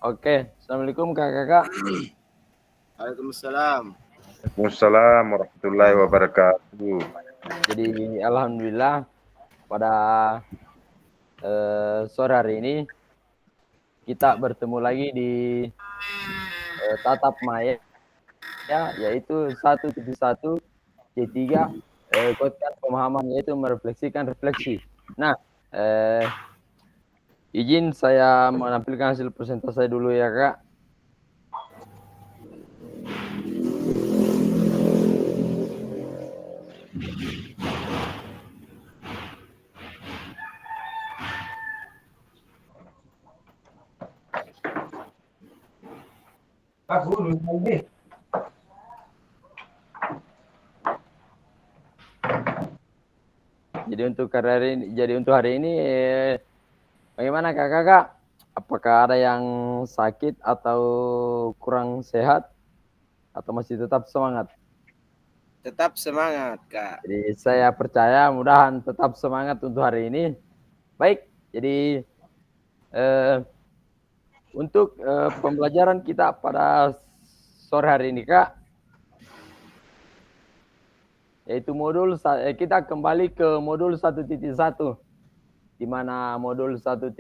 Oke, Assalamualaikum kakak-kakak. Waalaikumsalam. Waalaikumsalam warahmatullahi wabarakatuh. Jadi alhamdulillah pada sore hari ini kita bertemu lagi di Tatap Maya, yaitu 1.1 C3 konten pemahaman, yaitu merefleksikan refleksi. Nah, izin saya menampilkan hasil presentasi dulu ya kak. Jadi untuk hari ini bagaimana kakak-kakak? Apakah ada yang sakit atau kurang sehat atau masih tetap semangat? Tetap semangat, Kak. Jadi saya percaya mudahan tetap semangat untuk hari ini. Baik, jadi untuk pembelajaran kita pada sore hari ini Kak, yaitu kita kembali ke modul 1.1, di mana modul 1.1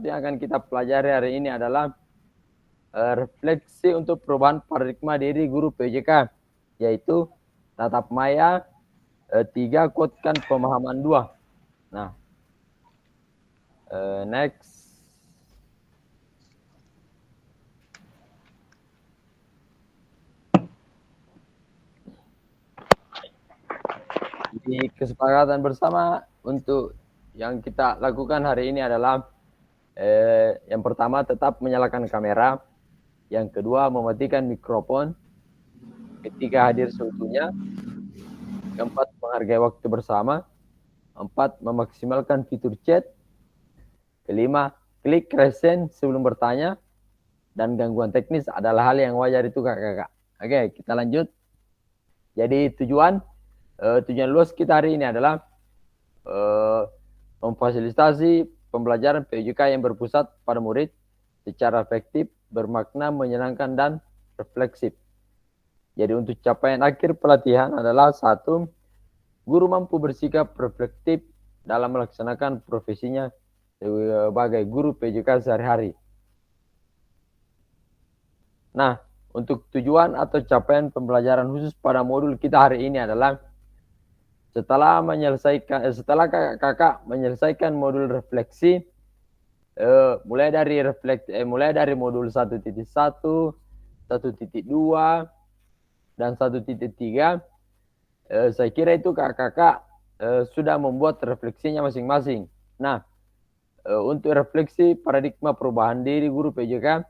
yang akan kita pelajari hari ini adalah refleksi untuk perubahan paradigma diri guru PJK, yaitu tatap maya 3 kuatkan pemahaman 2. Nah, next. Di kesepakatan bersama untuk yang kita lakukan hari ini adalah yang pertama tetap menyalakan kamera, yang kedua mematikan mikrofon, ketiga hadir seutuhnya, keempat menghargai waktu bersama, empat memaksimalkan fitur chat, kelima klik resen sebelum bertanya, dan gangguan teknis adalah hal yang wajar itu kakak-kakak. Oke, kita lanjut. Jadi tujuan luas kita hari ini adalah memfasilitasi pembelajaran PJK yang berpusat pada murid secara efektif, bermakna, menyenangkan, dan refleksif. Jadi untuk capaian akhir pelatihan adalah 1. Guru mampu bersikap reflektif dalam melaksanakan profesinya sebagai guru PJK sehari-hari. Nah, untuk tujuan atau capaian pembelajaran khusus pada modul kita hari ini adalah setelah kakak menyelesaikan modul refleksi, mulai dari modul 1.1, 1.2, dan 1.3, saya kira itu kakak sudah membuat refleksinya masing-masing. Nah, untuk refleksi paradigma perubahan diri guru PJK,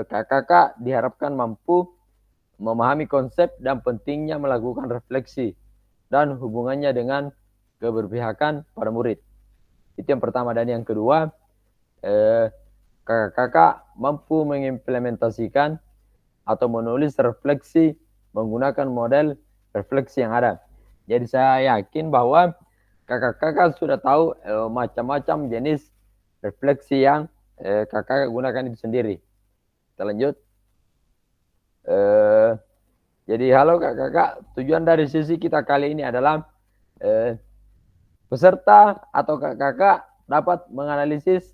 kakak diharapkan mampu memahami konsep dan pentingnya melakukan refleksi dan hubungannya dengan keberpihakan pada murid. Itu yang pertama. Dan yang kedua, kakak mampu mengimplementasikan atau menulis refleksi menggunakan model refleksi yang ada. Jadi saya yakin bahwa kakak-kakak sudah tahu macam-macam jenis refleksi yang kakak gunakan itu sendiri. Kita lanjut. Jadi halo kakak-kakak, tujuan dari sesi kita kali ini adalah peserta atau kakak-kakak dapat menganalisis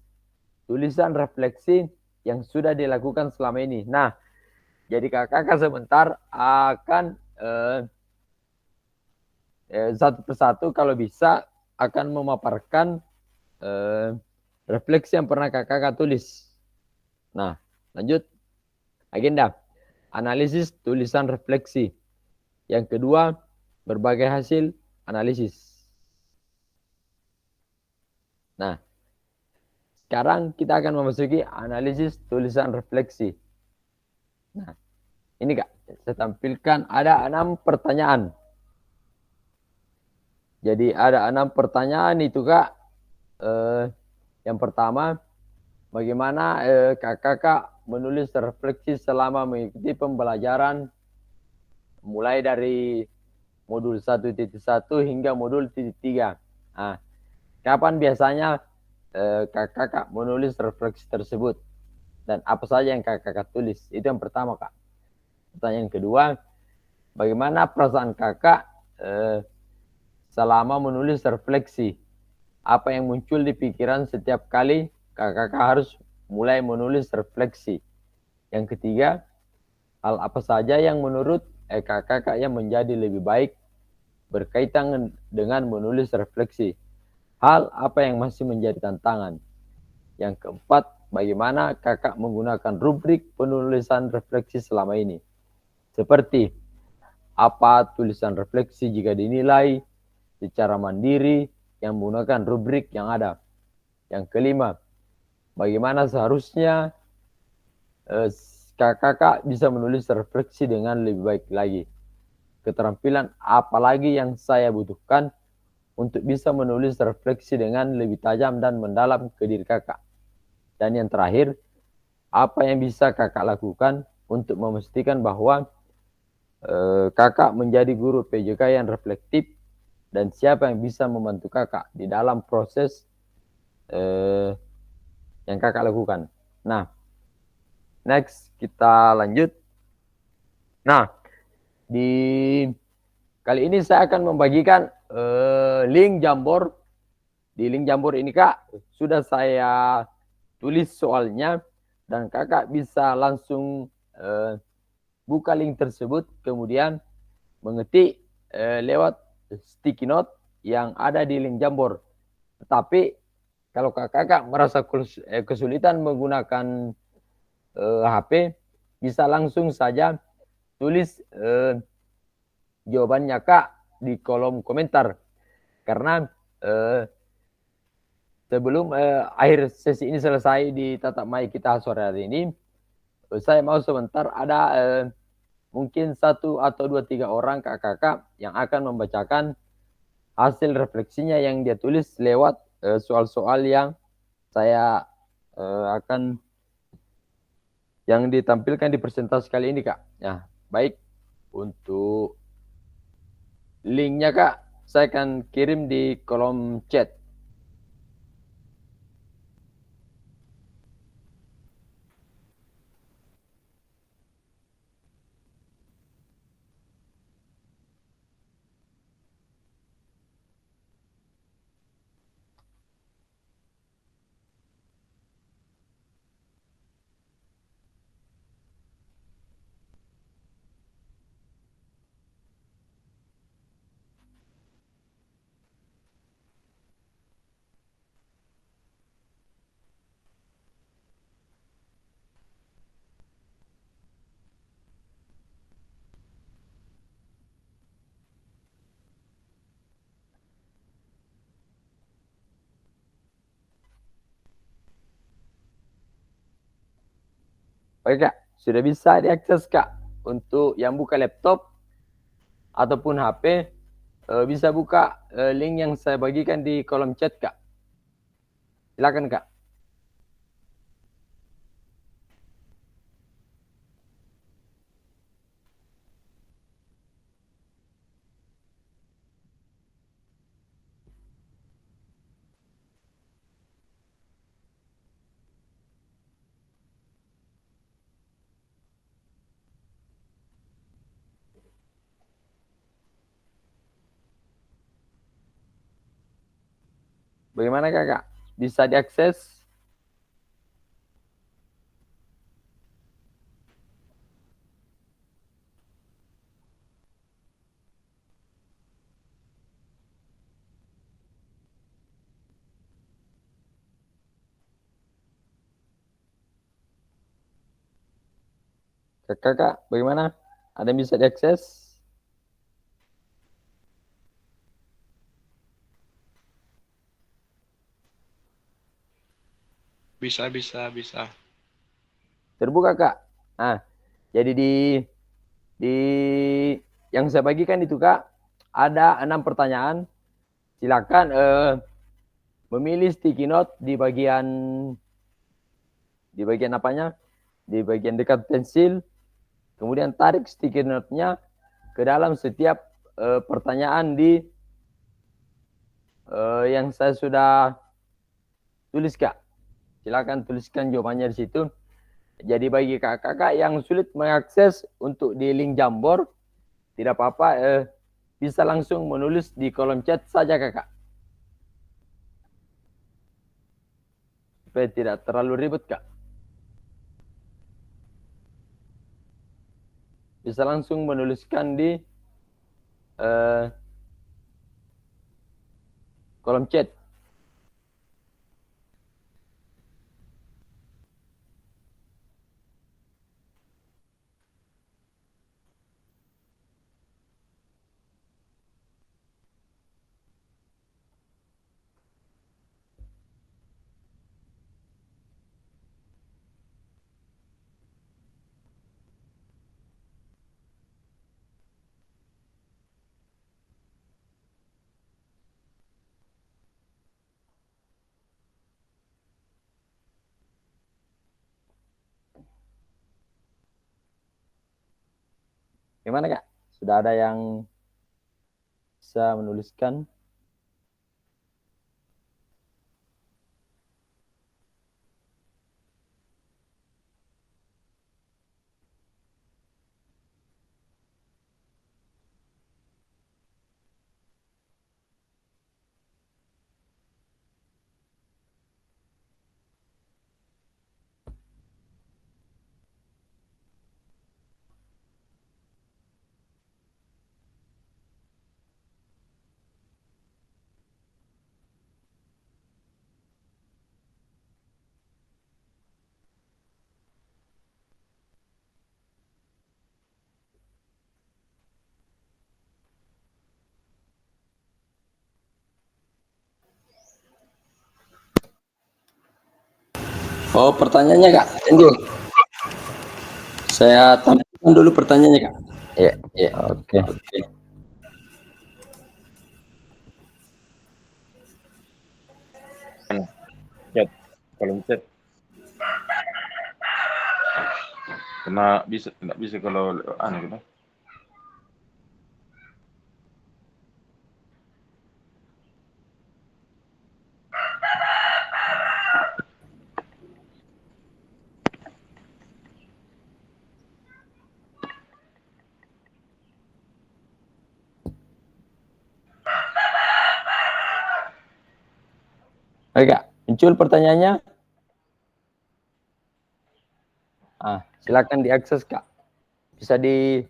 tulisan refleksi yang sudah dilakukan selama ini. Nah, jadi kakak-kakak sebentar akan satu persatu kalau bisa akan memaparkan refleksi yang pernah kakak-kakak tulis. Nah, lanjut. Agenda. Analisis tulisan refleksi. Yang kedua, berbagai hasil analisis. Nah, sekarang kita akan memasuki analisis tulisan refleksi. Nah, ini Kak, saya tampilkan ada 6 pertanyaan. Jadi ada 6 pertanyaan itu Kak. Yang pertama, bagaimana kakak menulis refleksi selama mengikuti pembelajaran mulai dari modul 1.1 hingga modul 3. Nah, kapan biasanya kakak menulis refleksi tersebut? dan apa saja yang kakak tulis. Itu yang pertama, Kak. Pertanyaan kedua, bagaimana perasaan kakak selama menulis refleksi? Apa yang muncul di pikiran setiap kali kakak harus mulai menulis refleksi? Yang ketiga, hal apa saja yang menurut kakak yang menjadi lebih baik berkaitan dengan menulis refleksi? Hal apa yang masih menjadi tantangan? Yang keempat, bagaimana kakak menggunakan rubrik penulisan refleksi selama ini? Seperti, apa tulisan refleksi jika dinilai secara mandiri yang menggunakan rubrik yang ada? Yang kelima, bagaimana seharusnya kakak bisa menulis refleksi dengan lebih baik lagi? Keterampilan apa lagi yang saya butuhkan untuk bisa menulis refleksi dengan lebih tajam dan mendalam ke diri kakak? Dan yang terakhir, apa yang bisa kakak lakukan untuk memastikan bahwa kakak menjadi guru PJK yang reflektif, dan siapa yang bisa membantu kakak di dalam proses yang kakak lakukan. Nah, next kita lanjut. Nah, di kali ini saya akan membagikan link Jamboard. Di link Jamboard ini, Kak, sudah saya tulis soalnya, dan kakak bisa langsung buka link tersebut, kemudian mengetik lewat sticky note yang ada di link Jamboard. Tetapi kalau kakak merasa kesulitan menggunakan HP, bisa langsung saja tulis jawabannya, Kak, di kolom komentar. Karena sebelum akhir sesi ini selesai di tatap maya kita sore hari ini, saya mau sebentar ada mungkin 1 atau 2, 3 orang kakak yang akan membacakan hasil refleksinya yang dia tulis lewat soal-soal yang saya akan yang ditampilkan di presentasi kali ini, Kak. Ya, baik. Untuk linknya, Kak, saya akan kirim di kolom chat. Oke, Kak, sudah bisa diakses, Kak. Untuk yang buka laptop ataupun HP, bisa buka link yang saya bagikan di kolom chat, Kak. Silakan, Kak. Bagaimana, Kakak? Bisa diakses? Kakak, bagaimana? Ada yang bisa diakses? Bisa. Terbuka, Kak. Nah, jadi di yang saya bagikan itu, Kak, ada 6 pertanyaan. Silakan memilih sticky note di bagian apanya? Di bagian dekat pensil. Kemudian tarik sticky note-nya ke dalam setiap pertanyaan di yang saya sudah tulis, Kak. Silakan tuliskan jawabannya di situ. Jadi bagi kakak-kakak yang sulit mengakses untuk di link Jamboard, tidak apa-apa, bisa langsung menulis di kolom chat saja kakak. Supaya tidak terlalu ribet kak. Bisa langsung menuliskan di kolom chat. Gimana kak? Sudah ada yang bisa menuliskan? Oh, pertanyaannya kak, tunggu. Saya tampilkan dulu pertanyaannya kak. Iya, iya. Oke. Chat, kolom chat. Karena bisa, tidak bisa kalau gitu. Oke kak, muncul pertanyaannya. Silakan diakses kak. Bisa di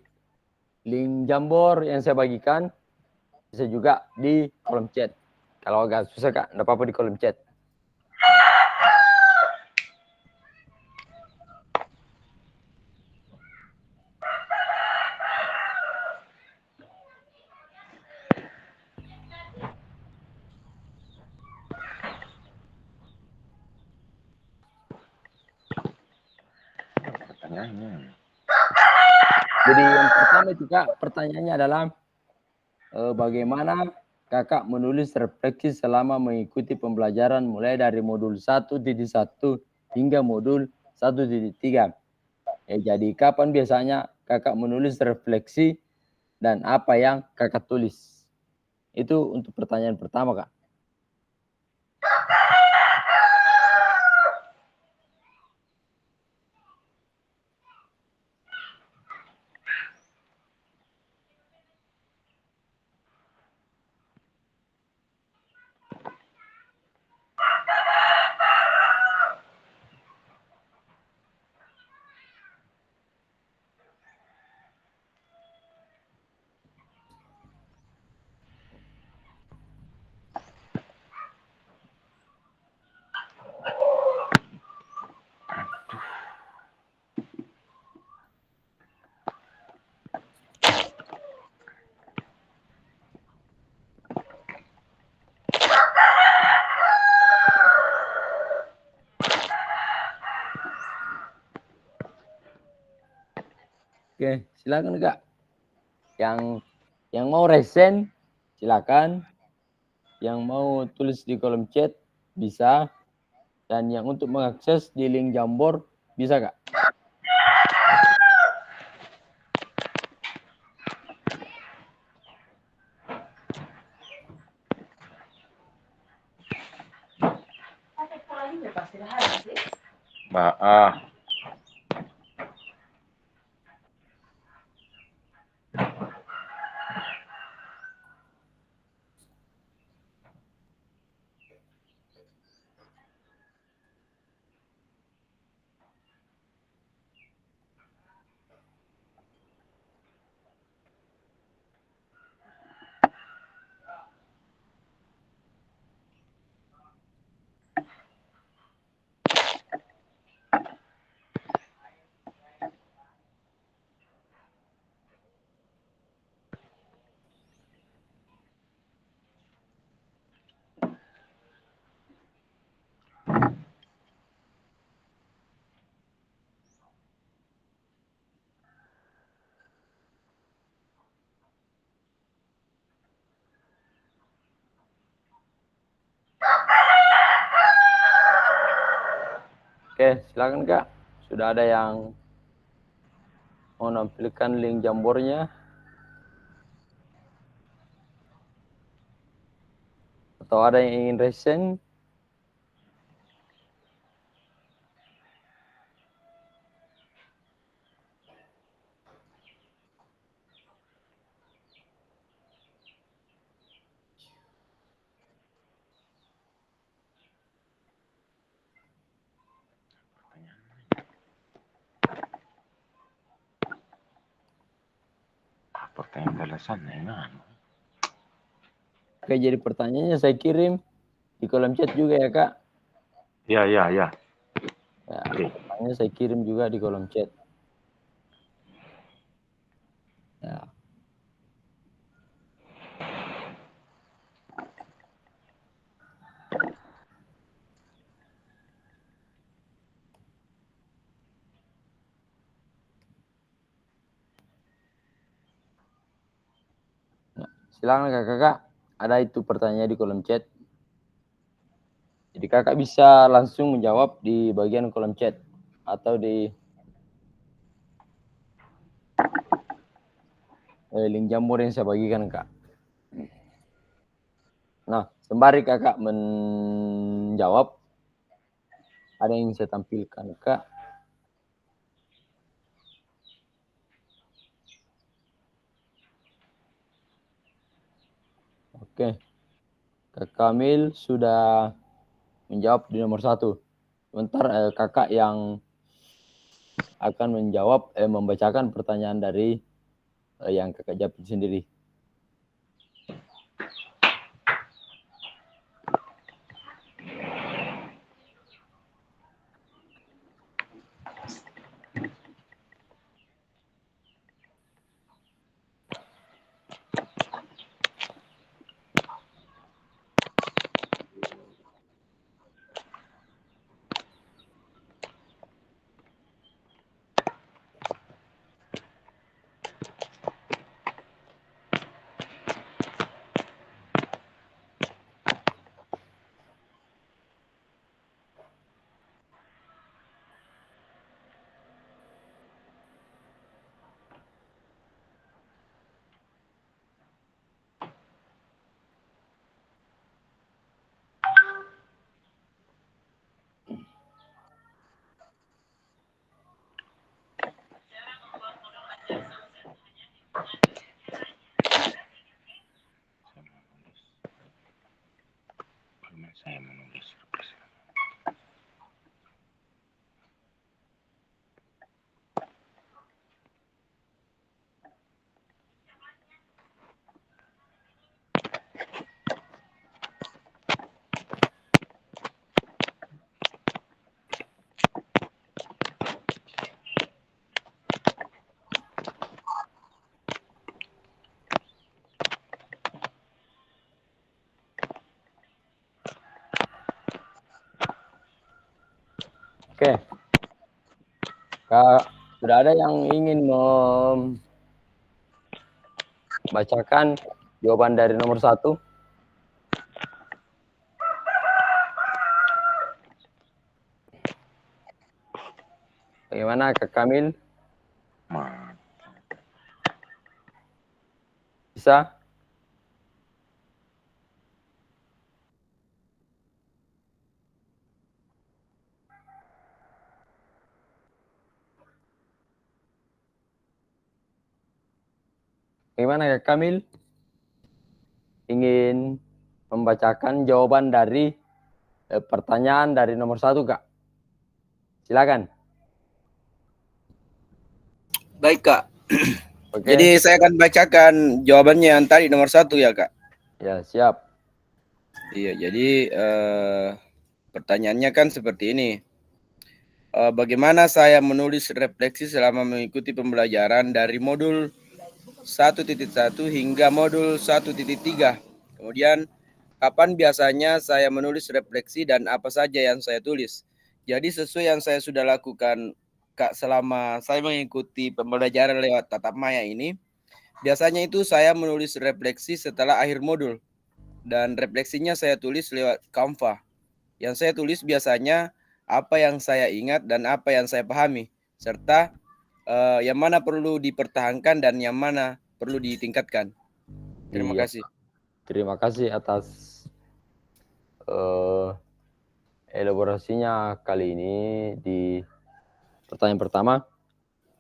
link Jamboard yang saya bagikan. Bisa juga di kolom chat. Kalau agak susah kak, tidak apa-apa di kolom chat. Pertanyaannya. Jadi yang pertama itu kak, pertanyaannya adalah bagaimana kakak menulis refleksi selama mengikuti pembelajaran mulai dari modul 1.1 hingga modul 1.3. Jadi kapan biasanya kakak menulis refleksi dan apa yang kakak tulis? Itu untuk pertanyaan pertama kak. Oke, silakan kak. Yang mau resen silakan. Yang mau tulis di kolom chat bisa. Dan yang untuk mengakses di link Jamboard bisa kak. Mbak, Oke, silakan Kak. Sudah ada yang mau menampilkan link Jambornya atau ada yang ingin resen? Pertanyaan balasannya gimana? Oke, jadi pertanyaannya saya kirim di kolom chat juga ya Kak. Ya. Ya, Oke. pertanyaannya saya kirim juga di kolom chat. Ya. Nah, silakan Kakak. Ada itu pertanyaan di kolom chat. Jadi Kakak bisa langsung menjawab di bagian kolom chat atau di link Jamur yang saya bagikan Kak. Nah, sembari Kakak menjawab, ada yang saya tampilkan Kak. Oke, Kak Kamil sudah menjawab di nomor 1. Sebentar Kakak yang akan menjawab, membacakan pertanyaan dari yang Kakak jawab sendiri. Saya menulis. Oke, Kak, sudah ada yang ingin membacakan jawaban dari nomor 1? Bagaimana Kak Kamil? Bisa? Bagaimana Kak Kamil? Ingin membacakan jawaban dari pertanyaan dari nomor 1, Kak. Silakan. Baik Kak. Oke. Jadi saya akan bacakan jawabannya yang tadi nomor 1 ya Kak. Ya, siap. Iya, jadi pertanyaannya kan seperti ini. Bagaimana saya menulis refleksi selama mengikuti pembelajaran dari modul 1.1 hingga modul 1.3. Kemudian, kapan biasanya saya menulis refleksi dan apa saja yang saya tulis. Jadi sesuai yang saya sudah lakukan Kak selama saya mengikuti pembelajaran lewat tatap maya ini, biasanya itu saya menulis refleksi setelah akhir modul. Dan refleksinya saya tulis lewat Canva. Yang saya tulis biasanya apa yang saya ingat dan apa yang saya pahami, serta yang mana perlu dipertahankan dan yang mana perlu ditingkatkan. Terima Iya, kasih. terima kasih atas elaborasinya kali ini di pertanyaan pertama.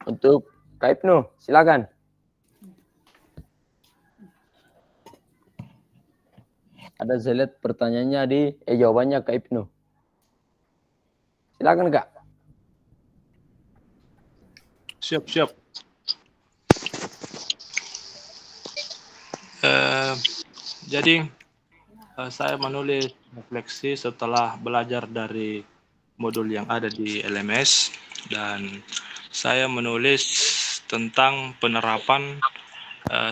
Untuk Kak Ibnu, silakan. Ada saya lihat pertanyaannya di jawabannya Kak Ibnu. Silakan Kak. Siap. Jadi saya menulis refleksi setelah belajar dari modul yang ada di LMS, dan saya menulis tentang penerapan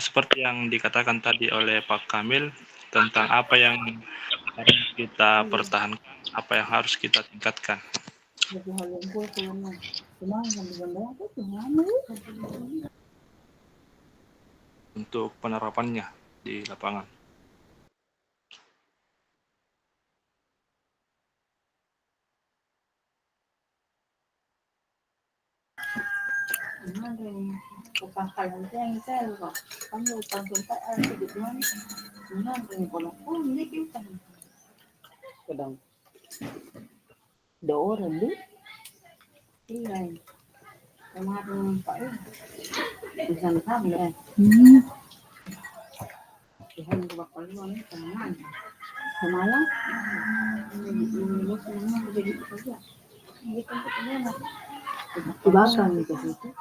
seperti yang dikatakan tadi oleh Pak Kamil, tentang apa yang harus kita pertahankan, apa yang harus kita tingkatkan. Untuk penerapannya di lapangan.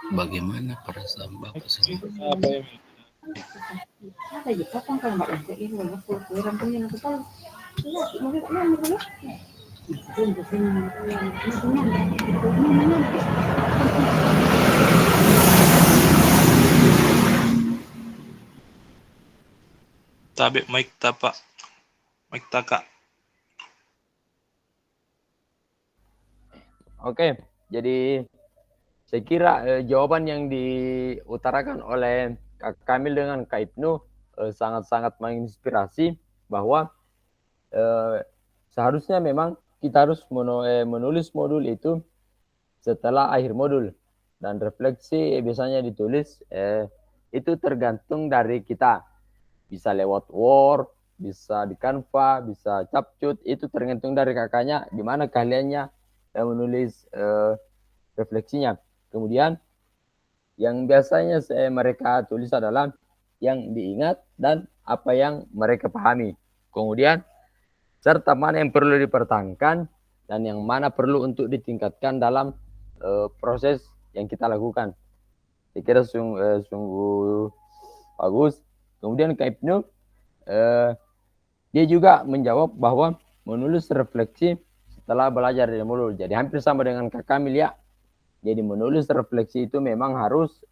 Bagaimana perasaan Bapak Tabe mic tapak. Mic taka. Oke, jadi saya kira jawaban yang diutarakan oleh Kak Kamil dengan Kak Ibnu sangat-sangat menginspirasi bahwa seharusnya memang kita harus menulis modul itu setelah akhir modul, dan refleksi biasanya ditulis itu tergantung dari kita, bisa lewat Word, bisa di Canva, bisa Capcut, itu tergantung dari kakaknya di mana kaliannya menulis refleksinya. Kemudian yang biasanya mereka tulis adalah yang diingat dan apa yang mereka pahami. Kemudian serta mana yang perlu dipertahankan dan yang mana perlu untuk ditingkatkan dalam proses yang kita lakukan. Saya kira sungguh bagus. Kemudian Kak Ibnu dia juga menjawab bahwa menulis refleksi setelah belajar dari modul. Jadi hampir sama dengan Kak Kamil ya. Jadi menulis refleksi itu memang harus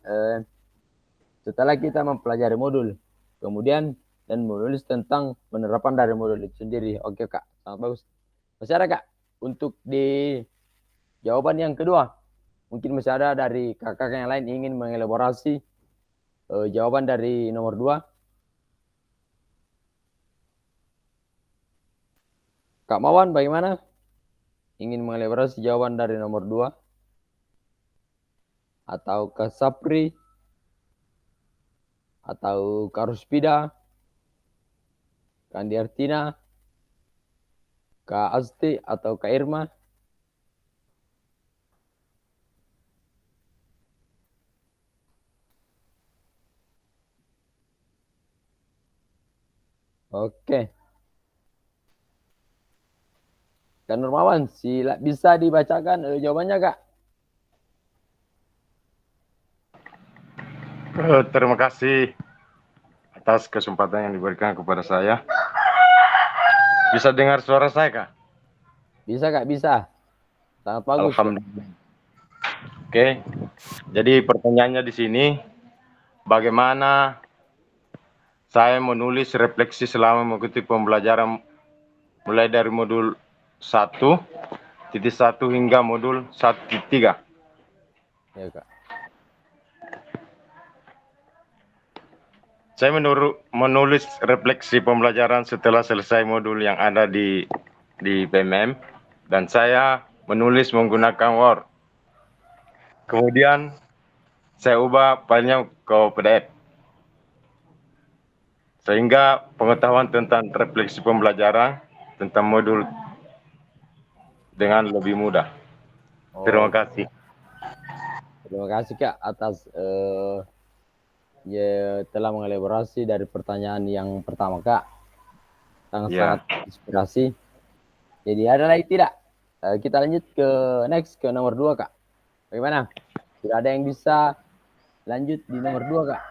setelah kita mempelajari modul. Kemudian dan menulis tentang penerapan dari modul itu sendiri. Oke Kak, sangat bagus. Masih ada Kak untuk di jawaban yang kedua. Mungkin masih ada dari kakak yang lain ingin mengelaborasi jawaban dari nomor 2. Kak Mawan bagaimana? Ingin mengelaborasi jawaban dari nomor 2? Atau Kak Sapri? Atau Kak Ruspida? Kak Andiartina? Kak Asti atau Kak Irma? Oke. Kak Nurmawan, bisa dibacakan jawabannya Kak? Terima kasih atas kesempatan yang diberikan kepada saya. Bisa dengar suara saya, Kak? Bisa Kak, bisa. Sangat bagus. Alhamdulillah. Oke. Jadi pertanyaannya di sini, bagaimana saya menulis refleksi selama mengikuti pembelajaran mulai dari modul 1.1 hingga modul 1.3. Ya Kak. Saya menulis refleksi pembelajaran setelah selesai modul yang ada di PMM, dan saya menulis menggunakan Word. Kemudian saya ubah filenya ke PDF. Sehingga pengetahuan tentang refleksi pembelajaran tentang modul dengan lebih mudah. Terima kasih. Terima kasih Kak atas ya telah mengelaborasi dari pertanyaan yang pertama Kak. Sangat-sangat inspirasi. Jadi ada lagi tidak? Kita lanjut ke nomor 2 Kak. Bagaimana? Sudah ada yang bisa lanjut di nomor 2 Kak?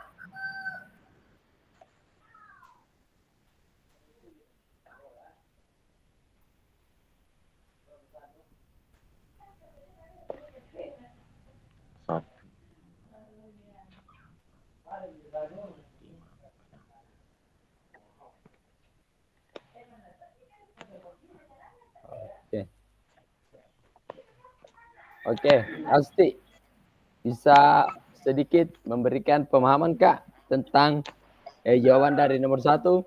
Oke, pasti bisa sedikit memberikan pemahaman Kak tentang jawaban dari nomor 1.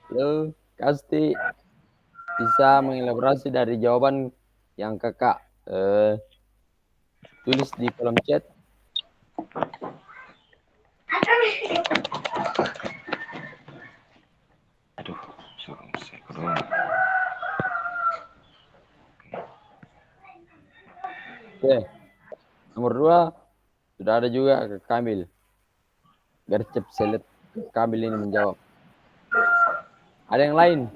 Halo, pasti bisa mengelaborasi dari jawaban yang Kakak tulis di kolom chat. Oke, nomor 2 sudah ada juga ke Kamil. Gercep selet Kamil ini menjawab. Ada yang lain?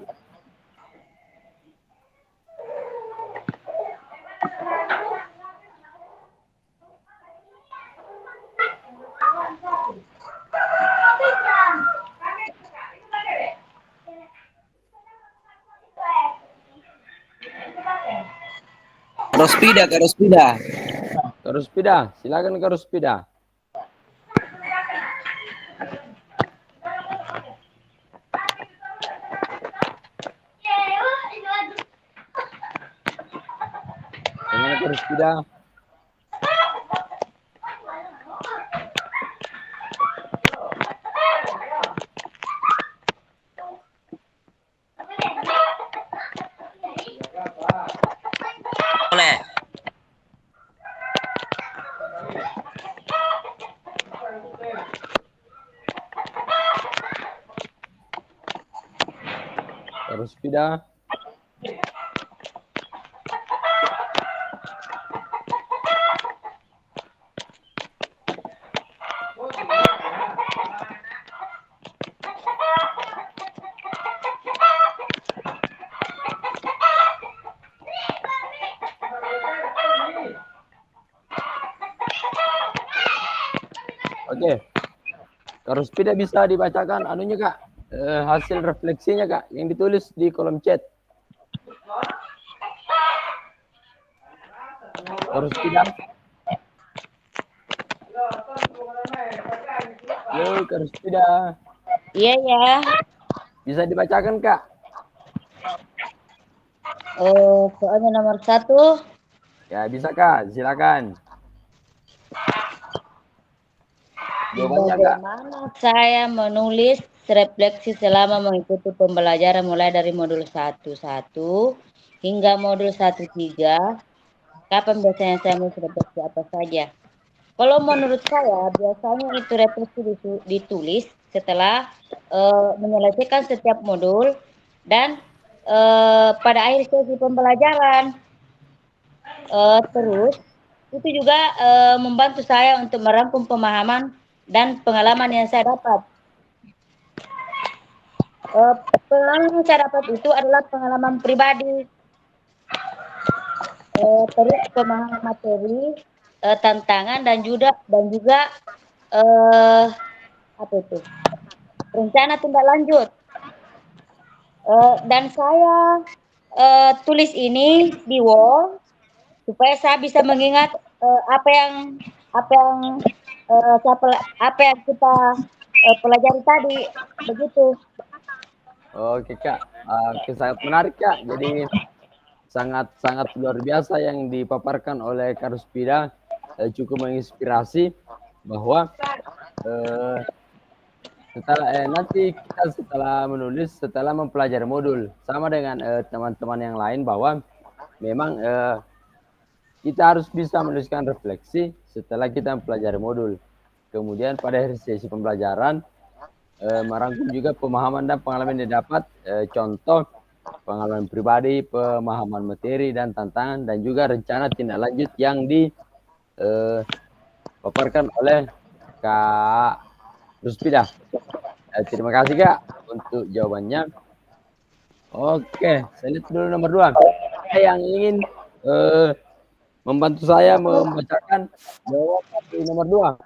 Karuspida, silakan Karuspida. Bagaimana Karuspida? Boleh. Karuspida. Oke. Karuspida bisa dibacakan anunya Kak, hasil refleksinya Kak yang ditulis di kolom chat. Karuspida. Halo Karuspida. Iya ya. Bisa dibacakan Kak? Soalnya nomor 1. Ya bisa Kak, silakan. Jawabannya Kak. Bagaimana saya menulis refleksi selama mengikuti pembelajaran mulai dari modul 1.1 hingga modul 1.3. Kapan biasanya saya menulis refleksi apa saja? Kalau menurut saya biasanya itu refleksi ditulis setelah menyelesaikan setiap modul dan pada akhir sesi pembelajaran. Terus itu juga membantu saya untuk merangkum pemahaman dan pengalaman yang saya dapat. Pengalaman yang saya dapat itu adalah pengalaman pribadi. Terus pemahaman materi, tantangan dan juga rencana tindak lanjut. Dan saya tulis ini di wall supaya saya bisa mengingat apa yang kita pelajari tadi, begitu. Oke Kak, sangat menarik Kak. Jadi sangat luar biasa yang dipaparkan oleh Karuspida, cukup menginspirasi bahwa nanti kita setelah menulis, setelah mempelajari modul, sama dengan teman-teman yang lain bahwa memang kita harus bisa menuliskan refleksi setelah kita mempelajari modul. Kemudian pada sesi pembelajaran merangkum juga pemahaman dan pengalaman yang didapat, contoh pengalaman pribadi, pemahaman materi dan tantangan, dan juga rencana tindak lanjut yang dipaparkan oleh Kak Ruspidah. Terima kasih Kak untuk jawabannya. Oke, saya lihat dulu nomor 2. Yang ingin membantu saya membacakan jawaban di nomor 2.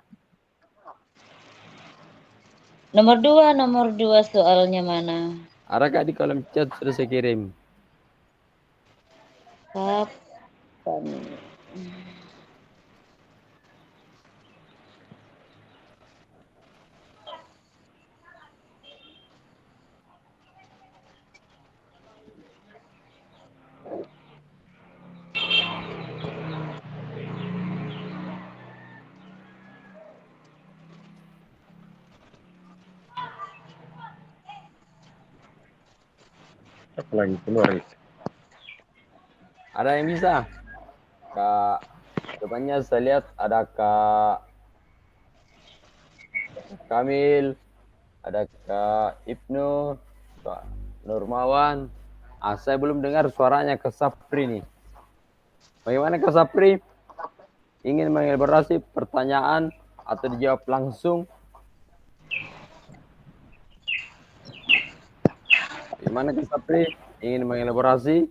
Nomor 2 soalnya mana? Ada Kak di kolom chat sudah saya kirim. Kapan? Apa lagi keluar? Ada yang bisa? Kak, depannya saya lihat ada Kak Kamil, ada Kak Ibnu, Kak Nurmawan. Saya belum dengar suaranya Kak Sapri nih. Bagaimana Kak Sapri? Ingin mengelaborasi pertanyaan atau dijawab langsung? Bagaimana Kak Sapri? Ingin mengelaborasi?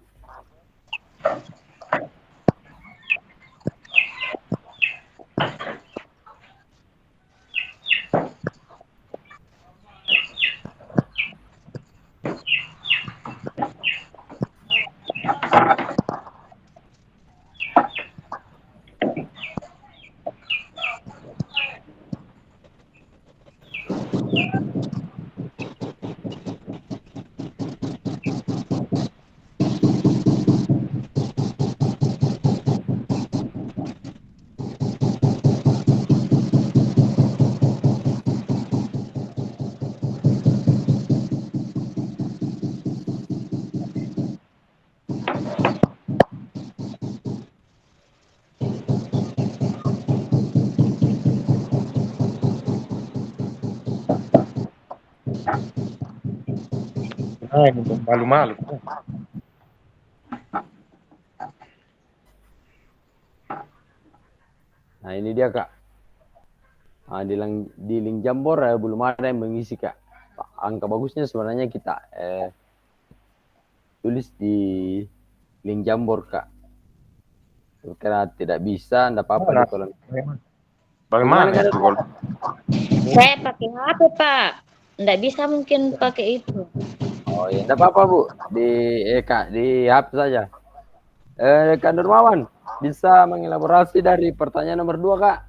Ini malu-malu. Nah ini dia Kak. Di link Jambor belum ada yang mengisi Kak. Angka bagusnya sebenarnya kita tulis di link Jambor Kak. Karena tidak bisa, tidak apa-apa di kolom. Bagaimana itu kalau Saya pakai HP Pak, nggak bisa mungkin pakai itu. Oh ya, tidak apa-apa Bu. Kak, di HP saja. Kak Nurmawan, bisa mengelaborasi dari pertanyaan nomor 2 Kak?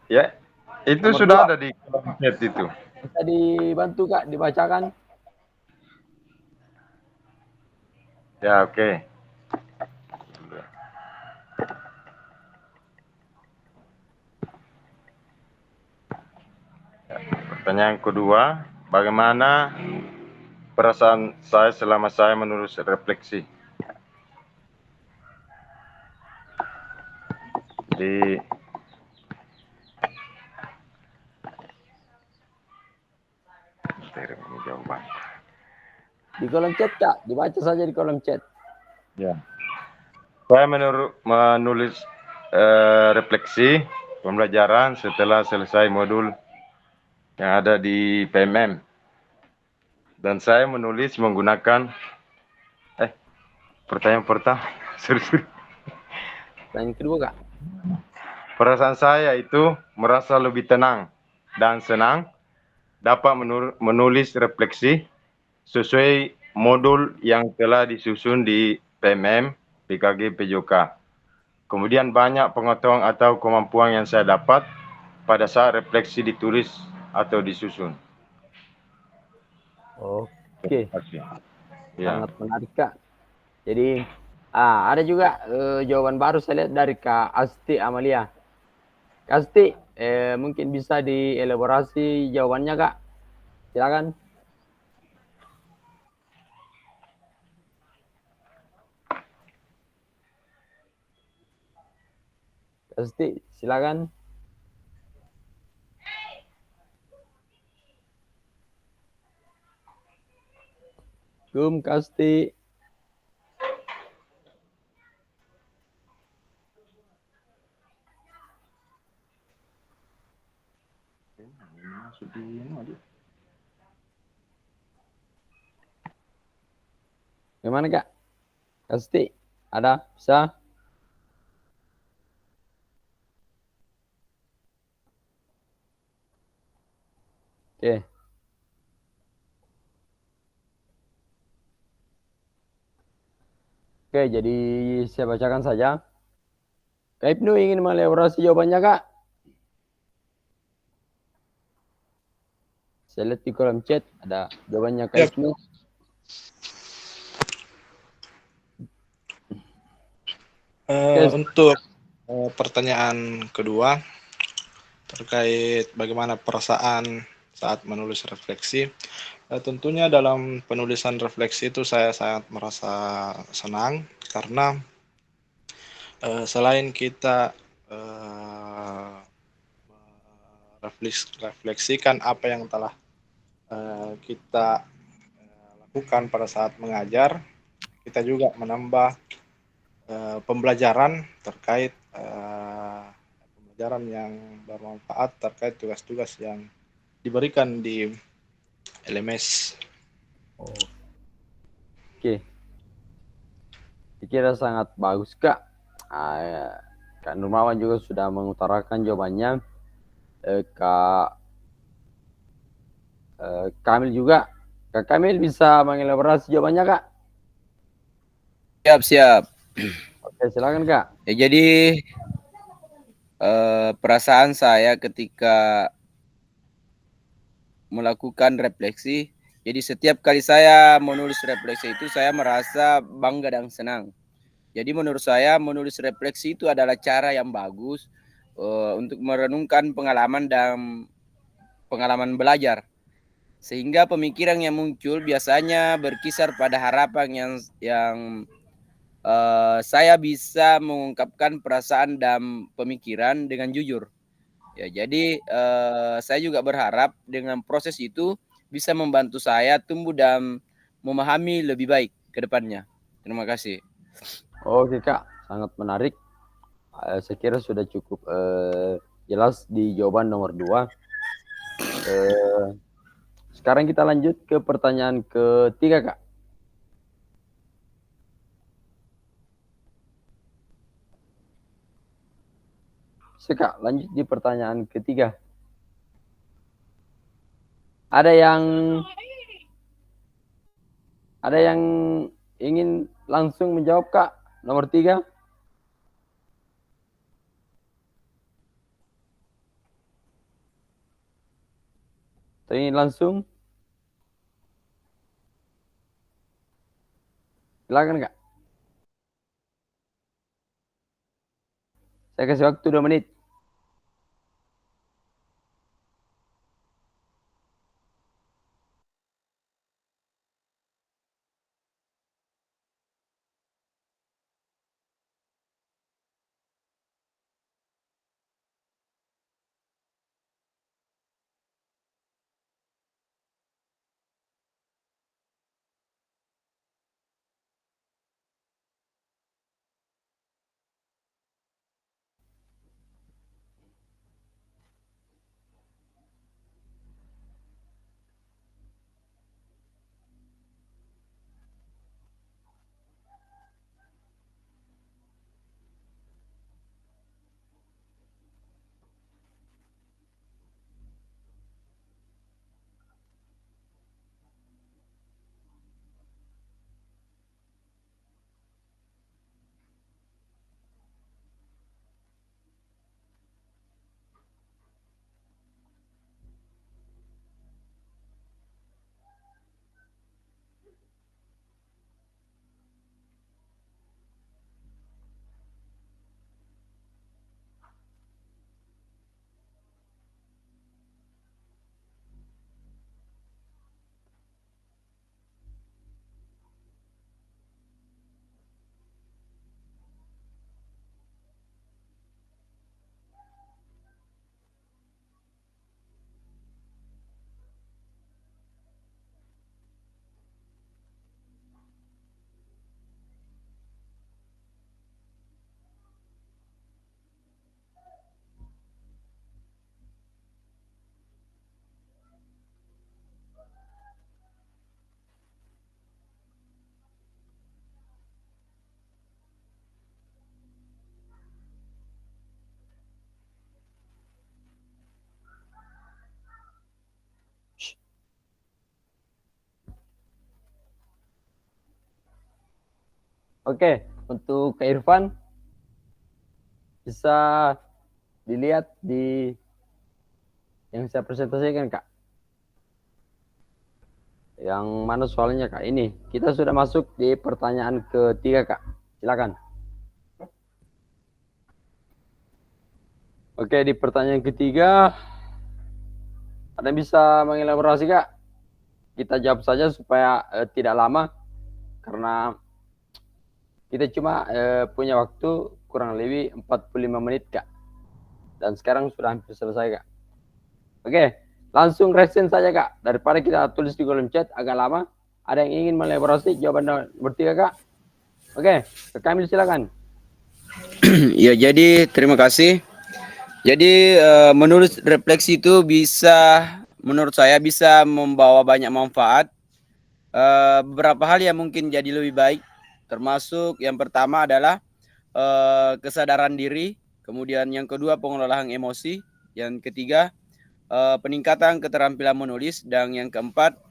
ya itu Nomor sudah 2. ada di kolom chat itu. Bisa dibantu Kak, dibacakan? Ya, oke. Pertanyaan kedua, bagaimana perasaan saya selama saya menulis refleksi? Di ini jawaban. Di kolom chat Kak, dibaca saja di kolom chat. Ya. Saya menulis refleksi pembelajaran setelah selesai modul yang ada di PMM. Dan saya menulis menggunakan pertanyaan pertama. Pertanyaan kedua Kak. Perasaan saya itu merasa lebih tenang dan senang dapat menulis refleksi sesuai modul yang telah disusun di PMM PKG PJOK. Kemudian banyak pengetahuan atau kemampuan yang saya dapat pada saat refleksi ditulis atau disusun. Oke. Ya. Sangat menarik Kak. Jadi ada juga jawaban baru saya lihat dari Kak Asti Amalia. Kak Asti, Mungkin bisa dielaborasi jawabannya, Kak. Silakan. Pasti, silakan. Kasti. Gimana, Kak? Kasti, ada? Bisa? Oke. Oke, jadi saya bacakan saja. Kak Ibnu ingin mengelaborasi jawabannya, Kak? Saya lihat di kolom chat ada jawabannya Kak Ya. Ibnu. Untuk pertanyaan kedua terkait bagaimana perasaan saat menulis refleksi, tentunya dalam penulisan refleksi itu saya sangat merasa senang karena selain kita refleksikan apa yang telah kita lakukan pada saat mengajar, kita juga menambah pembelajaran terkait pembelajaran yang bermanfaat terkait tugas-tugas yang diberikan di LMS. Oke. Dikira sangat bagus, Kak. Kak Nurmawan juga sudah mengutarakan jawabannya. Kak Kamil juga. Kak Kamil bisa mengelaborasi jawabannya, Kak? Siap, siap. Oke, silakan, Kak. Ya, jadi perasaan saya ketika melakukan refleksi, jadi setiap kali saya menulis refleksi itu saya merasa bangga dan senang. Jadi menurut saya menulis refleksi itu adalah cara yang bagus untuk merenungkan pengalaman dan pengalaman belajar. Sehingga pemikiran yang muncul biasanya berkisar pada harapan yang saya bisa mengungkapkan perasaan dan pemikiran dengan jujur. Ya, jadi saya juga berharap dengan proses itu bisa membantu saya tumbuh dan memahami lebih baik ke depannya. Terima kasih. Oke, Kak. Sangat menarik. Saya kira sudah cukup jelas di jawaban nomor 2. Sekarang kita lanjut ke pertanyaan ketiga, Kak. Kak, lanjut di pertanyaan ketiga. Ada yang ingin langsung menjawab, Kak? Nomor 3. Ingin langsung? Silakan, Kak. Saya kasih waktu 2 menit. Oke, untuk Kak Irfan bisa dilihat di yang saya presentasikan, Kak. Yang mana soalnya, Kak? Ini kita sudah masuk di pertanyaan ketiga, Kak. Silakan. Oke, di pertanyaan ketiga ada yang bisa mengelaborasi, Kak? Kita jawab saja supaya tidak lama karena kita cuma punya waktu kurang lebih 45 menit, Kak. Dan sekarang sudah hampir selesai, Kak. Oke, langsung resen saja, Kak. Daripada kita tulis di kolom chat agak lama, ada yang ingin mengelaborasi jawaban nomor 3, Kak? Oke, Kak Kamil silakan. Ya, jadi terima kasih. Jadi menulis refleksi itu bisa, menurut saya bisa membawa banyak manfaat. Beberapa hal yang mungkin jadi lebih baik, termasuk yang pertama adalah kesadaran diri, kemudian yang kedua pengelolaan emosi, yang ketiga peningkatan keterampilan menulis, dan yang keempat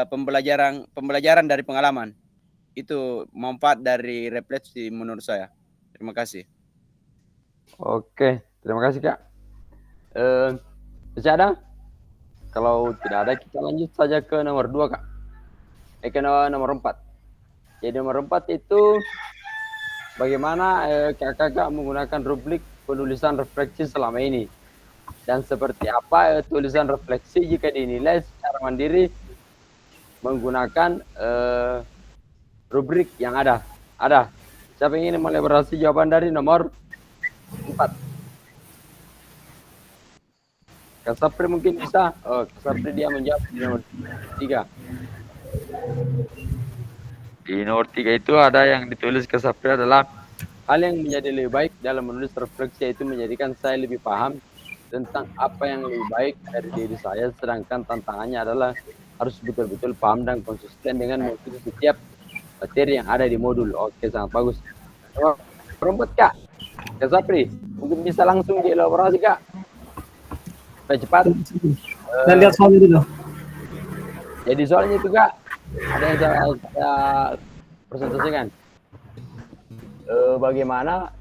pembelajaran dari pengalaman. Itu manfaat dari refleksi menurut saya. Terima kasih. Oke, terima kasih, Kak. Masih ada? Kalau tidak ada, kita lanjut saja ke nomor 2, Kak. Ke nomor 4. Jadi nomor 4 itu bagaimana kakak menggunakan rubrik penulisan refleksi selama ini. Dan seperti apa tulisan refleksi jika dinilai secara mandiri menggunakan rubrik yang ada. Ada. Siapa yang ingin mengelaborasi jawaban dari nomor 4? Kak Sapri mungkin bisa. Oh, Kak Sapri dia menjawab di nomor 3. Di nomor 3 itu ada yang ditulis Kak Sapri adalah hal yang menjadi lebih baik dalam menulis refleksi yaitu menjadikan saya lebih paham tentang apa yang lebih baik dari diri saya, sedangkan tantangannya adalah harus betul-betul paham dan konsisten dengan mengikuti setiap materi yang ada di modul. Oke, sangat bagus. Perempat, Kak. Kak Sapri, mungkin bisa langsung dielaborasi, Kak. Supaya cepat. Kita lihat soalnya dulu. Jadi soalnya itu, Kak, ada yang saya presentasikan. Bagaimana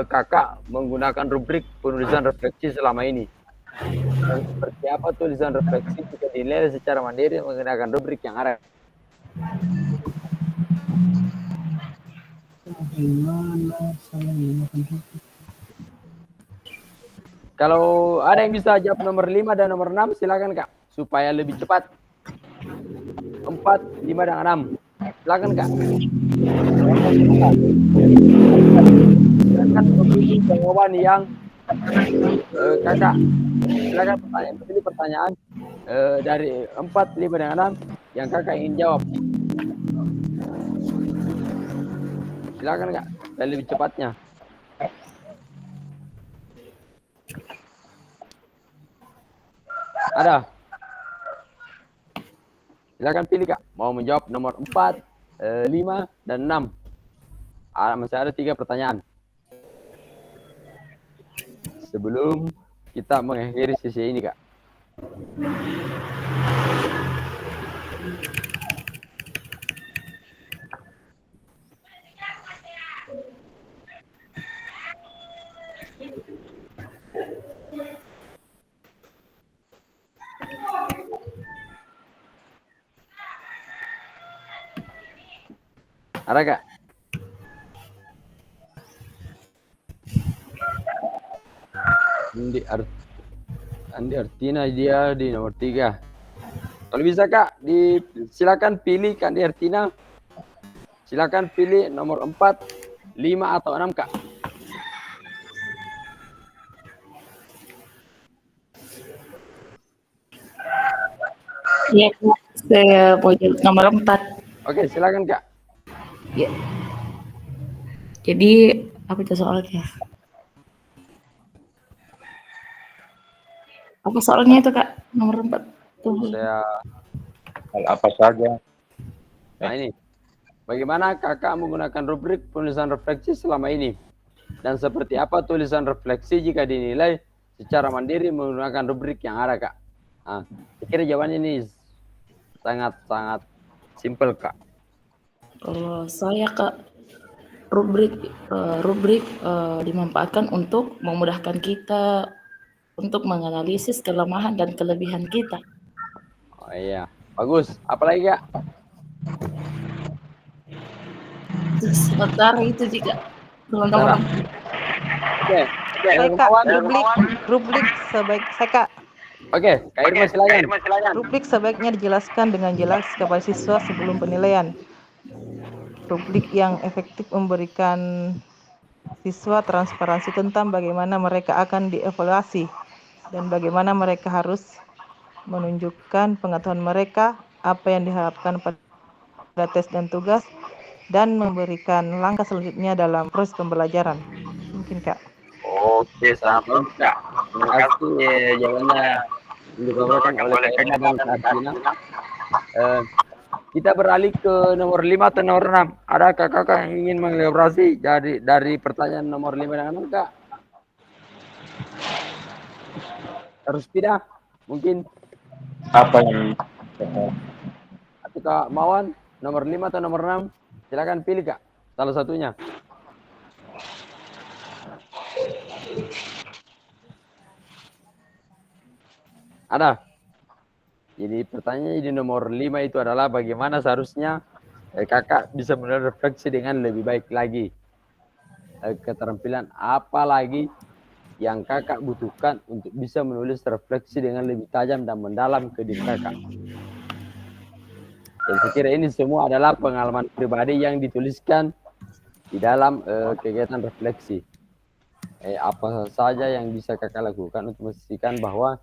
kakak menggunakan rubrik penulisan refleksi selama ini. Dan seperti apa tulisan refleksi jika dinilai secara mandiri menggunakan rubrik yang ada. Kalau ada yang bisa jawab nomor 5 dan nomor 6, silakan, Kak. Supaya lebih cepat. 4, 5, dan 6. Silakan, Kak. Silakan memilih jawaban yang kakak. Silakan pilih pertanyaan dari 4, 5, dan 6 yang kakak ingin jawab. Silakan, Kak. Dan lebih cepatnya. Ada? Silakan pilih, Kak. Mau menjawab nomor 4, 5, dan 6. Masih ada 3 pertanyaan. Sebelum kita mengakhiri sesi ini, Kak. Ada, Kak? Andi Artina dia di nomor 3. Kalau bisa, Kak, silakan pilih Andi Artina. Silakan pilih nomor 4, 5, atau 6, Kak. Iya, Kak. Saya pojok nomor 4. Oke, silakan, Kak. Ya. Jadi, apa itu soalnya? Apa soalnya itu, Kak? Nomor 4. Tuh. Saya Hal apa saja? Nah, ini. Bagaimana kakak menggunakan rubrik penulisan refleksi selama ini? Dan seperti apa tulisan refleksi jika dinilai secara mandiri menggunakan rubrik yang ada, Kak? Nah, saya kira jawabannya ini sangat-sangat simpel, Kak. Kalau saya, Kak, dimanfaatkan untuk memudahkan kita untuk menganalisis kelemahan dan kelebihan kita. Oh iya, bagus. Apalagi Kak? Sementara itu juga teman-teman. Oke, Saya yang Kak, kemauan. rubrik sebaik saya Kak. Oke, Kak Irma silakan. Rubrik sebaiknya dijelaskan dengan jelas kepada siswa sebelum penilaian. Rubrik yang efektif memberikan siswa transparansi tentang bagaimana mereka akan dievaluasi dan bagaimana mereka harus menunjukkan pengetahuan mereka, apa yang diharapkan pada tes dan tugas, dan memberikan langkah selanjutnya dalam proses pembelajaran. Mungkin Kak. Oke, selamat Kak. Terima kasih jawabannya dibawakan oleh Kak Irma dan Kak Artina. Kita beralih ke nomor 5 atau nomor 6. Ada kakak yang ingin mengelaborasi dari pertanyaan nomor 5 dan 6 Kak? Terus tidak? Mungkin Apa yang atau Kak Mawan nomor 5 atau nomor 6? Silakan pilih Kak, salah satunya. Ada. Jadi pertanyaannya di nomor 5 itu adalah bagaimana seharusnya kakak bisa merefleksi dengan lebih baik lagi. Keterampilan apa lagi yang kakak butuhkan untuk bisa menulis refleksi dengan lebih tajam dan mendalam ke diri kakak. Dan saya kira ini semua adalah pengalaman pribadi yang dituliskan di dalam kegiatan refleksi. Apa saja yang bisa kakak lakukan untuk memastikan bahwa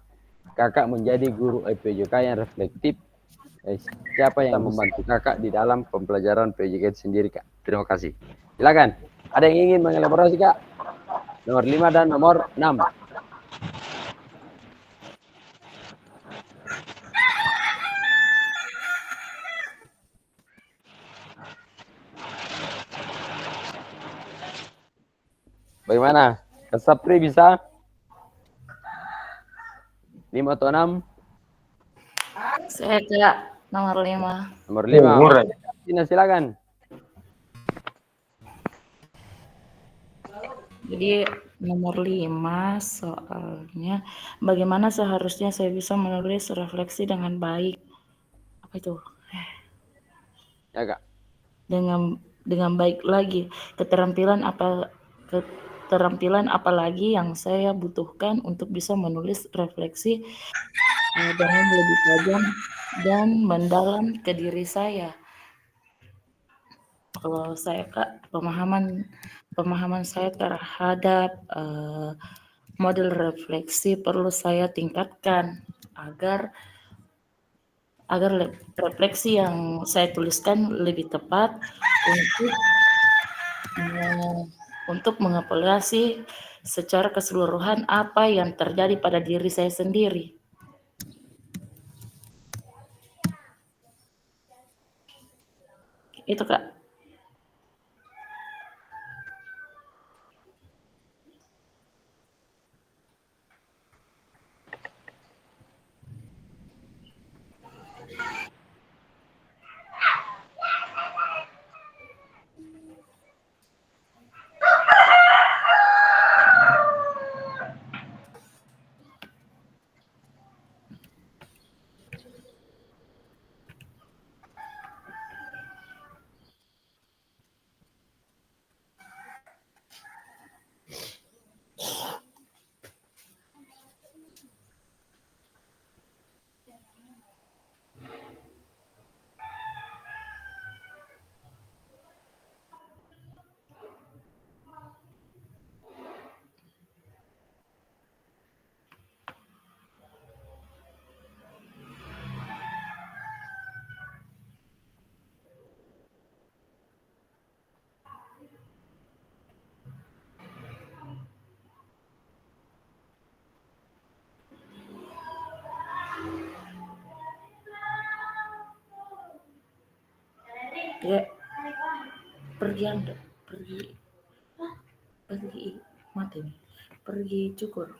kakak menjadi guru PJK yang reflektif. Siapa yang membantu kakak di dalam pembelajaran PJK itu sendiri Kak? Terima kasih. Silakan. Ada yang ingin mengelaborasi Kak? Nomor 5 dan nomor 6. Bagaimana? Kak Sapri bisa? 5 atau 6? Saya Kak, nomor 5. Nomor 5. murah? Tina, silakan. Jadi nomor 5 soalnya bagaimana seharusnya saya bisa menulis refleksi dengan baik. Apa itu? Ya Kak. Dengan baik lagi. Keterampilan apa lagi yang saya butuhkan untuk bisa menulis refleksi dengan lebih tajam dan mendalam ke diri saya. Kalau saya Kak, pemahaman saya terhadap model refleksi perlu saya tingkatkan agar refleksi yang saya tuliskan lebih tepat untuk mengevaluasi secara keseluruhan apa yang terjadi pada diri saya sendiri. Itu Kak. Ya, pergi mati nih, pergi cukur.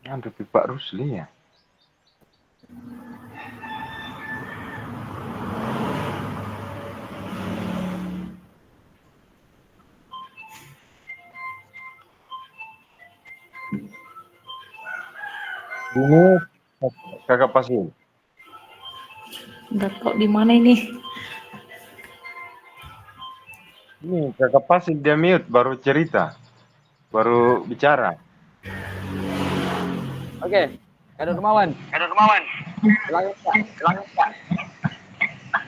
Aduh, Pak Rusli ya. Ini kakak Pasil. Nggak tahu di mana ini. Ini kakak Pasil dia mute, baru cerita, baru bicara. Oke, Kak Dermawan. Silakan Kak.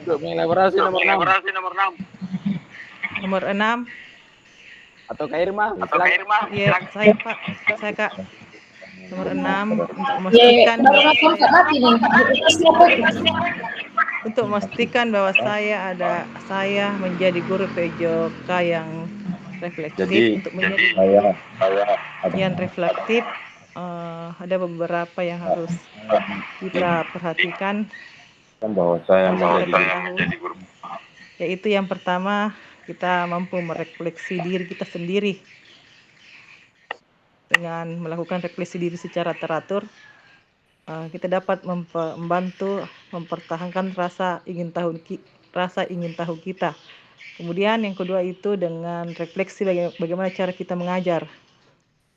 Untuk mengelaborasi nomor 6. Nomor 6. Atau Kak Irma. Ya, saya Pak. Saya Kak. Nomor 6 untuk memastikan bahwa saya menjadi guru PJOK yang refleksif. Jadi, untuk menjadi yang reflektif, ada beberapa yang harus kita perhatikan bahwa saya menjadi guru. Yaitu yang pertama, kita mampu merefleksi diri kita sendiri. Dengan melakukan refleksi diri secara teratur, kita dapat membantu mempertahankan rasa ingin tahu kita. Kemudian yang kedua itu dengan refleksi bagaimana cara kita mengajar.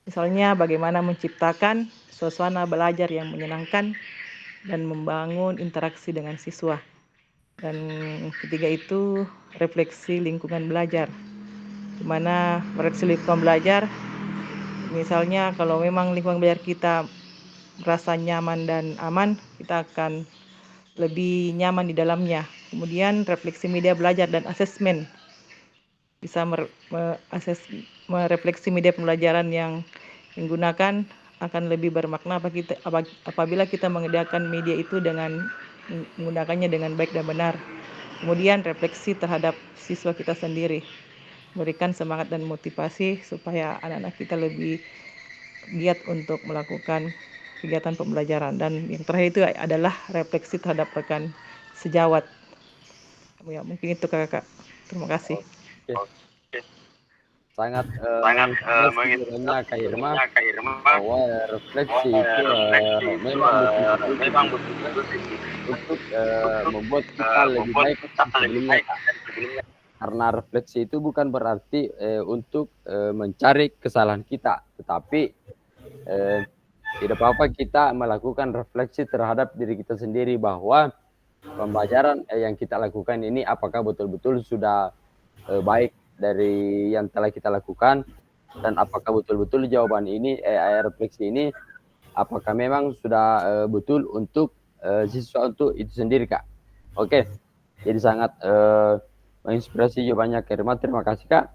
Misalnya bagaimana menciptakan suasana belajar yang menyenangkan dan membangun interaksi dengan siswa. Dan ketiga itu refleksi lingkungan belajar. Di mana refleksi lingkungan belajar, misalnya kalau memang lingkungan belajar kita merasa nyaman dan aman, kita akan lebih nyaman di dalamnya. Kemudian refleksi media belajar dan asesmen. Bisa merefleksi media pembelajaran yang menggunakan akan lebih bermakna apabila kita menyediakan media itu dengan menggunakannya dengan baik dan benar. Kemudian refleksi terhadap siswa kita sendiri. Berikan semangat dan motivasi supaya anak-anak kita lebih giat untuk melakukan kegiatan pembelajaran. Dan yang terakhir itu adalah refleksi terhadap rekan sejawat. Ya, mungkin itu kakak. Terima kasih. Sangat menginspirasinya Kak Irma bahwa refleksi itu memang betul untuk membuat kita lebih baik sebelumnya. Karena refleksi itu bukan berarti untuk mencari kesalahan kita, tetapi tidak apa-apa kita melakukan refleksi terhadap diri kita sendiri bahwa pembelajaran yang kita lakukan ini apakah betul-betul sudah baik dari yang telah kita lakukan, dan apakah betul-betul jawaban ini refleksi ini apakah memang sudah betul untuk siswa untuk itu sendiri, Kak. Oke, jadi sangat menginspirasi jawabannya Kak Irma. Terima kasih, Kak.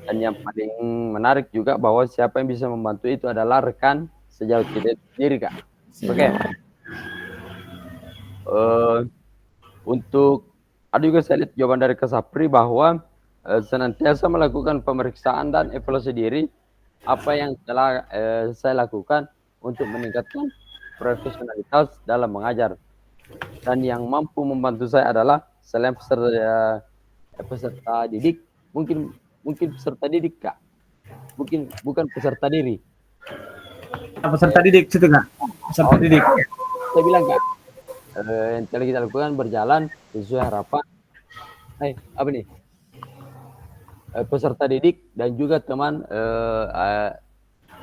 Dan yang paling menarik juga bahwa siapa yang bisa membantu itu adalah rekan sejawat kita sendiri, Kak. Oke. Untuk ada juga saya lihat jawaban dari Kak Sapri bahwa senantiasa melakukan pemeriksaan dan evaluasi diri apa yang telah saya lakukan untuk meningkatkan profesionalitas dalam mengajar. Dan yang mampu membantu saya adalah selain peserta didik, mungkin peserta didik, Kak. Bukan peserta diri. Peserta didik situ, Kak. Peserta didik. Saya bilang, Kak, yang telah kita lakukan berjalan sesuai harapan. Apa nih? Peserta didik dan juga teman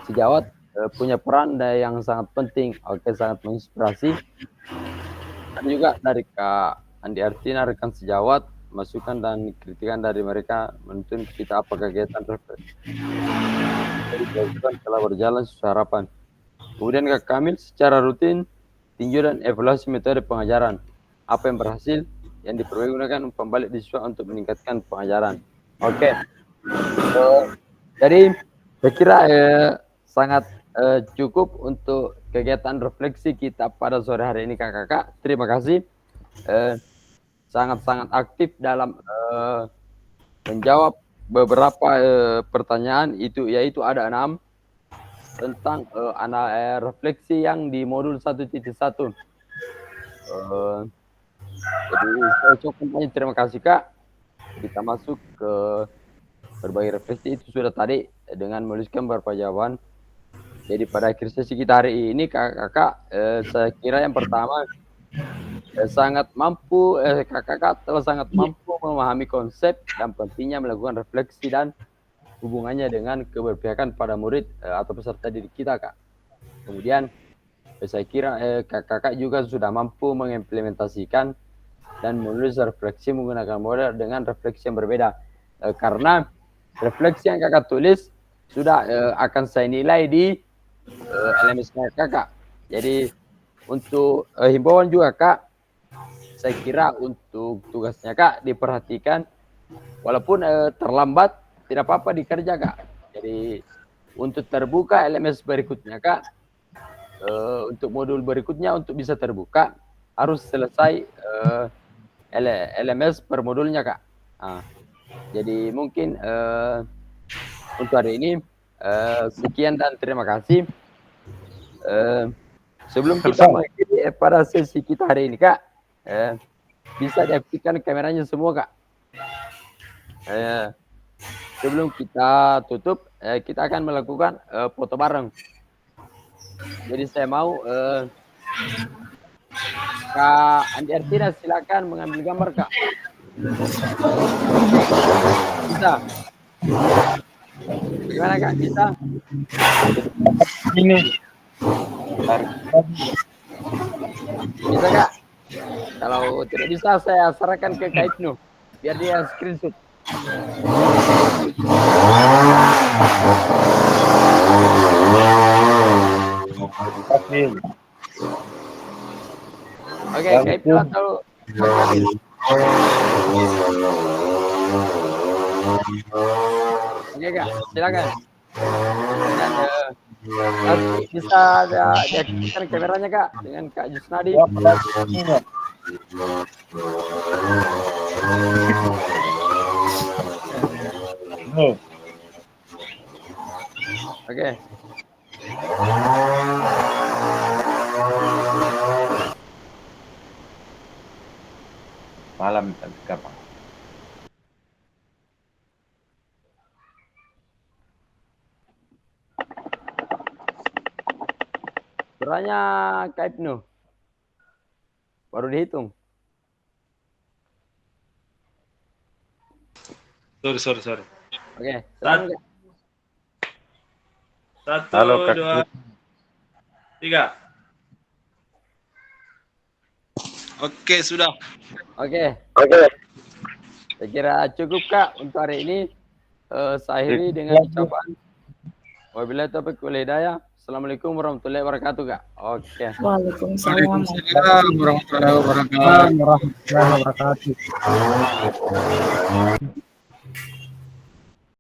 sejawat punya peran yang sangat penting. Oke, sangat menginspirasi. Dan juga dari Kak Andi Artina, rekan sejawat, masukan dan kritikan dari mereka menuntun kita apa kegiatan refleksi. Jadi telah berjalan sesuai harapan. Kemudian Kak Kamil secara rutin tinjau dan evaluasi metode pengajaran. Apa yang berhasil, yang dipergunakan pembalik di siswa untuk meningkatkan pengajaran. Oke. Jadi saya kira sangat cukup untuk kegiatan refleksi kita pada sore hari ini, kakak-kakak. Terima kasih. Sangat-sangat aktif dalam menjawab beberapa pertanyaan itu, yaitu ada 6 tentang refleksi yang di modul 1.1. Jadi saya ucapkan terima kasih, Kak. Kita masuk ke berbagai refleksi itu sudah tadi dengan menuliskan beberapa jawaban. Jadi pada akhir sesi kita hari ini kakak-kakak saya kira yang pertama kakak-kakak telah sangat mampu memahami konsep dan pentingnya melakukan refleksi dan hubungannya dengan keberpihakan pada murid atau peserta didik kita, Kak. Kemudian saya kira kakak-kakak juga sudah mampu mengimplementasikan dan menulis refleksi menggunakan model dengan refleksi yang berbeda. Karena refleksi yang kakak tulis sudah akan saya nilai di LMS kakak. Jadi untuk himbauan juga, Kak, saya kira untuk tugasnya Kak diperhatikan, walaupun terlambat tidak apa-apa dikerja, Kak. Jadi untuk terbuka LMS berikutnya, Kak, untuk modul berikutnya untuk bisa terbuka harus selesai LMS per modulnya, Kak. Jadi mungkin untuk hari ini sekian dan terima kasih. Sebelum kita mengakhiri pada sesi kita hari ini, Kak, bisa diaktifkan kameranya semua, Kak. Sebelum kita tutup, kita akan melakukan foto bareng. Jadi saya mau Kak Andi Artina silakan mengambil gambar, Kak. Bisa? Gimana, Kak? Bisa? Ini. Bisa, Kak? Kalau tidak bisa saya serahkan ke Kak Ibnu biar dia screenshot. Oke, Kak Ibnu atau Oke, Kak, silakan. Dan, bisa diaktifkan kameranya, Kak, dengan Kak Jusnadi. Oke. Malam kapan? Suaranya Kak Ibnu. Baru dihitung. Sorry. Oke, silakan, Kak. 1, Halo, Kak. 2, 3. Oke, sudah. Oke. Saya kira cukup, Kak, untuk hari ini. Saya akhiri dengan ucapan wabillahi taufiq wal hidayah. Assalamualaikum warahmatullahi wabarakatuh, Kak. Oke. Waalaikumsalam. Warahmatullahi wabarakatuh.